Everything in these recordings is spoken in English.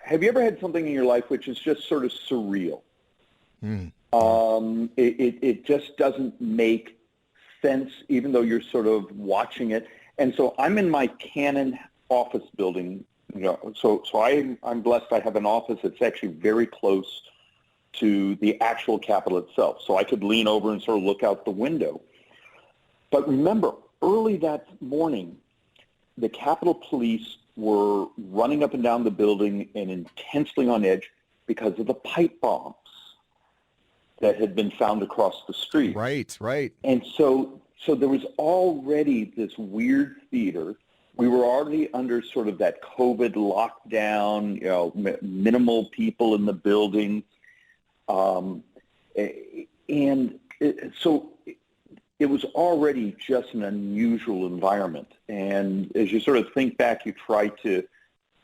have you ever had something in your life which is just sort of surreal? Mm. It just doesn't make sense, even though you're sort of watching it. And so I'm in my Canon office building. So I'm blessed. I have an office that's actually very close to the actual Capitol itself. So I could lean over and sort of look out the window. But remember, early that morning, the Capitol Police were running up and down the building and intensely on edge because of the pipe bombs that had been found across the street. Right. And so there was already this weird theater. We were already under sort of that COVID lockdown, minimal people in the building. So it was already just an unusual environment. And as you sort of think back, you try to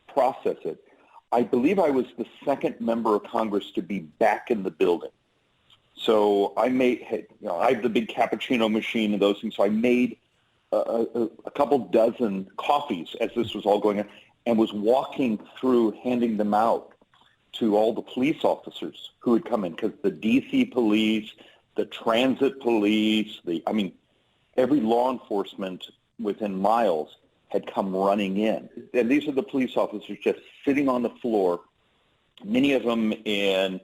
process it. I believe I was the second member of Congress to be back in the building. So I have the big cappuccino machine and those things. So I made a couple dozen coffees as this was all going on, and was walking through handing them out to all the police officers who had come in, because the D.C. police, the transit police, every law enforcement within miles had come running in. And these are the police officers just sitting on the floor, many of them in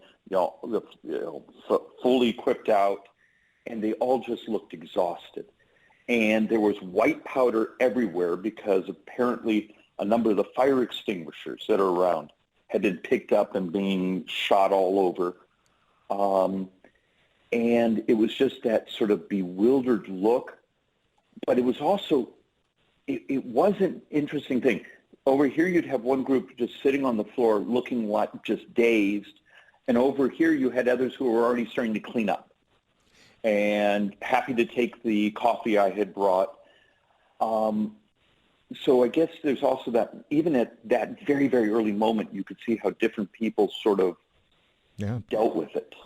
fully equipped out, and they all just looked exhausted. And there was white powder everywhere because apparently a number of the fire extinguishers that are around had been picked up and being shot all over. And it was just that sort of bewildered look. But it was also, it was an interesting thing. Over here you'd have one group just sitting on the floor looking like just dazed. And over here you had others who were already starting to clean up and happy to take the coffee I had brought. So I guess there's also that, even at that very, very early moment, you could see how different people sort of dealt with it.